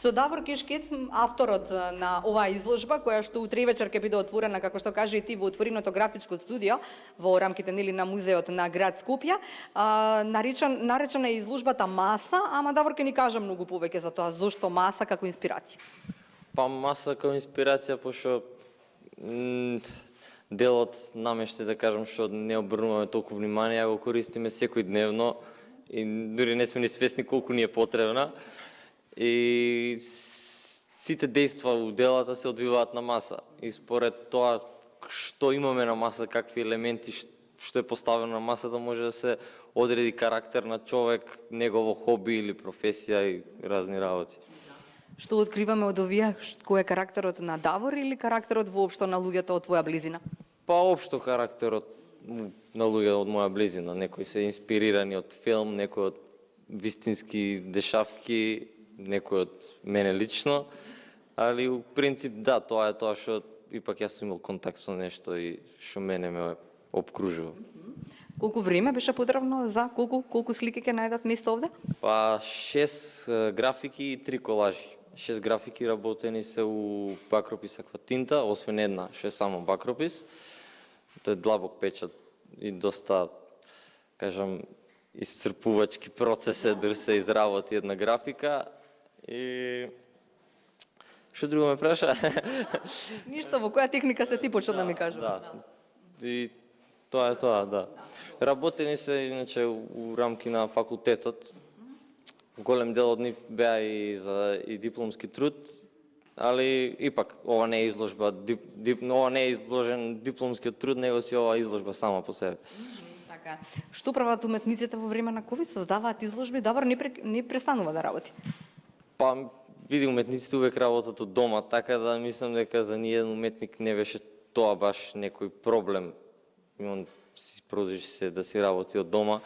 Со Давор Кешкец, авторот на оваа изложба, која што утре и вечер ќе биде отворена, како што каже и ти, во отвореното графичко студио во рамките нели на музеот на град Скопје, наречена е изложбата Маса, ама Давор ќе ни каже многу повеќе за тоа, зошто Маса како инспирација. Па Маса како инспирација, пошто делот намеште да кажам што не обрнуваме толку внимание, го користиме секојдневно и дури не сме ни свесни колку ни е потребна. И сите дејства у делата се одвиваат на Маса. И според тоа што имаме на Маса, какви елементи, што е поставено на Масата, може да се одреди карактер на човек, негово хоби или професија и разни работи. Што откриваме од овие, кој е карактерот на Давор или карактерот воопшто на луѓето од твоја близина? Па општо карактерот на луѓе од моја близина. Некои се инспирирани од филм, некои од вистински дешавки, некој од мене лично, али у принцип да, тоа е тоа што ипак јас сум имал контакт со нешто и што мене ме обкружува. Колку време беше потребно за колку слики ќе најдат место овде? Па 6 графики и 3 колажи. 6 графики работени се у бакропис акватинта, освен една што е само бакропис. Тој е длабок печат и доста, кажам, исцрпувачки процес е да се изработи една графика. И што друго ме праша? Ништо, во која техника се ти почна да ми кажеш? Да. И тоа е тоа, да. Работени се иначе у рамки на факултетот. Голем дел од нив беа и дипломски труд, али ипак ова не е изложба, ова не е изложен дипломскиот труд, него си ова изложба сама по себе. Така. Што прават уметниците во време на ковид? Создаваат изложби, Давор не престанува да работи. Па, види, уметниците увек работат од дома, така да мислам дека за ниеден уметник не беше тоа баш некој проблем. Он си продолжи се да си работи од дома.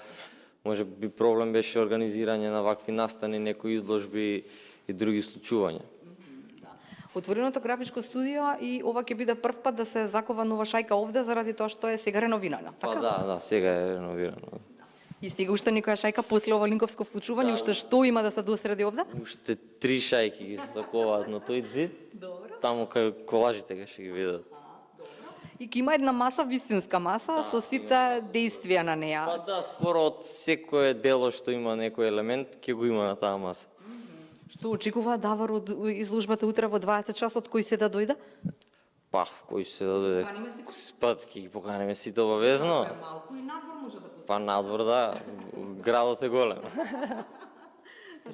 Може би проблем беше организирање на вакви настани, некои изложби и други случувања. Отвореното графичко студио и ова ќе биде прв пат да се закова нова шајка овде заради тоа што е сега реновирана. Па Така? да, сега е реновирано. И стига уште некоја шајка после ова линковско вклучување, уште што има да се досреди овде? Уште 3 шајки ги заковаат на тој зид. Добро. Таму кај колажите ќе ги видат. И ќе има една маса, вистинска маса, со сите действија на неа. Па да, скоро од секое дело што има некој елемент, ќе го има на таа маса. Што очекува Давор од изложбата утре во 20 часот, кој се да дојде? Па, кој се да дојде? Спад, ќе ги поканеме сите обавезно. Малку и надвор може да пусти. Па надвор, да. Градот е голем.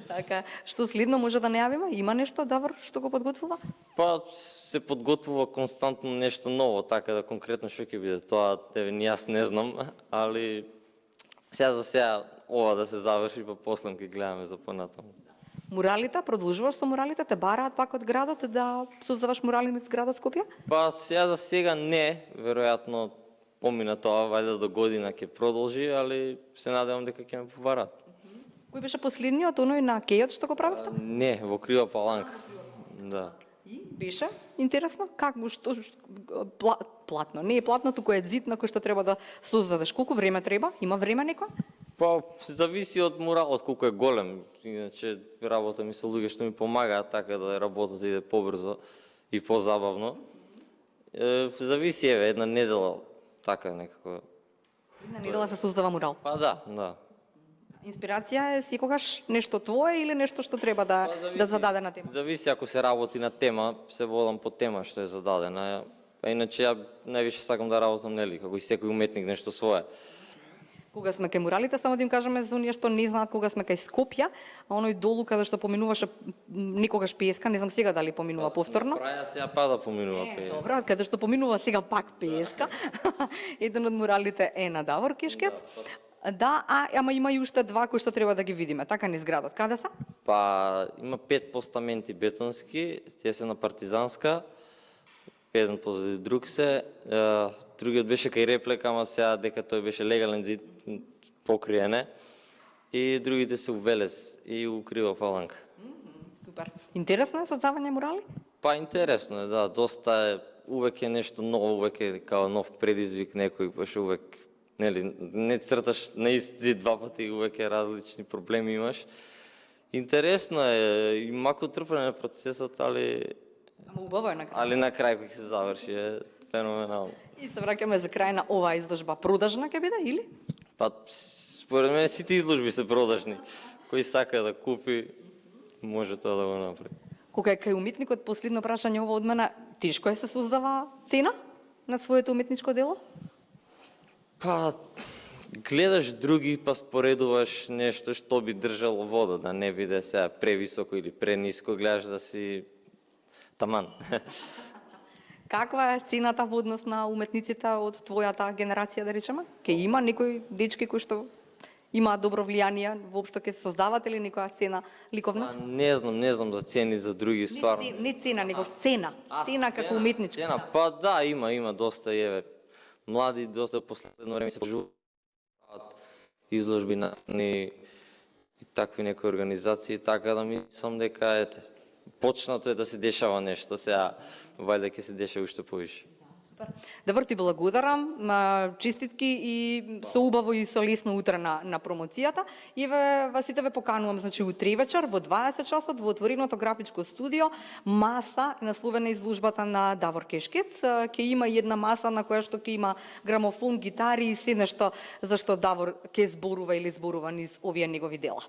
Така, што следно може да најавиме? Има нешто, Давор, што го подготвува? Па, се подготвува константно нешто ново, така да конкретно што ќе биде тоа, ни јас не знам, али сега за сега ова да се заврши, па после ќе гледаме за понатаму. Муралите, продолжуваш со муралите, те бараат пак од градот да создаваш мурали низ градот Скопје? Па сега за сега не, веројатно помина тоа, вајде до година ќе продолжи, али се надевам дека ќе ме побараат. Кој беше последниот, оној на кејот што го правевте? Не, во Крива Паланка. Да. И беше интересно како платно, не е платно, туку е зид на кој што треба да создадеш. Колку време треба? Има време некој? Па зависи од муралот колку е голем. Иначе работа ми со луѓе што ми помагаат така да работата иде побрзо и позабавно. Зависи една недела така некако. Една недела се создава мурал. Па да. Инспирација е секогаш нешто твое или нешто што треба да зададе на тема? Зависи, ако се работи на тема, се водам по тема што е зададена. Па иначе ја највише сакам да работам нели, како и секој уметник нешто свое. Кога сме кај муралите, само да им кажеме за оние што не знаат, кога сме кај Скопје, а оној долу каде што поминуваше никогаш песка, не знам сега дали поминува повторно. Праја сега пада поминува песка. Добро, каде што поминува сега пак песка. Еден од муралите е на Давор Кешкец. Да, ама има и уште два кои што треба да ги видиме. Така низ градот. Каде се? Па има 5 постаменти бетонски, тие се на Партизанска. Еден позади друг се, другиот беше кај реплика, ама сега дека тој беше легален зид покриене. И другите се у Велес и у Крива Паланка. Супер. Интересно е создавање мурали? Па интересно е, да, доста е, увек е нешто ново, увек е као нов предизвик некој, пошто увек нели не црташ на ист зид два пати, увек е различни проблеми имаш. Интересно е, и мако трпен е процесот, Ама убаво е на крај. али на крај кој се заврши е феноменално. И се враќаме за крај на оваа изложба. Продажна ќе биде или? Па, според мене сите изложби се продажни. Кој сака да купи, може тоа да го направи. Кога е кај уметникот, последно прашање ова од мене, тешко е се создава цена на своето уметничко дело? Па, гледаш други, па споредуваш нешто што би држало вода, да не биде сега превисоко или прениско, гледаш да си таман. Каква е цената во однос на уметниците од твојата генерација, да речеме? Ке има некои дечки кои што имаат добро влијание, воопшто ке се создават или некоја сцена ликовна? Па, не знам за цени за други стварно. Не цена, него цена. Цена како уметничка. Цена, па да, има доста еве. Млади доста последно време се поживуваат изложби настани и такви некои организации, така да мислам дека ете, почнато е да се дешава нешто, сега вајде ќе се дешава уште повише. Добро, ти благодарам, честитки и со убаво и со лесно утре на промоцијата. И вас сите ве поканувам, значи утре вечер во 20 часот во отвореното графичко студио, маса насловена изложбата на Давор Кешкец. Ќе има и една маса на која што ќе има грамофон, гитари и се нешто зашто Давор ќе зборува или зборува низ овие негови дела.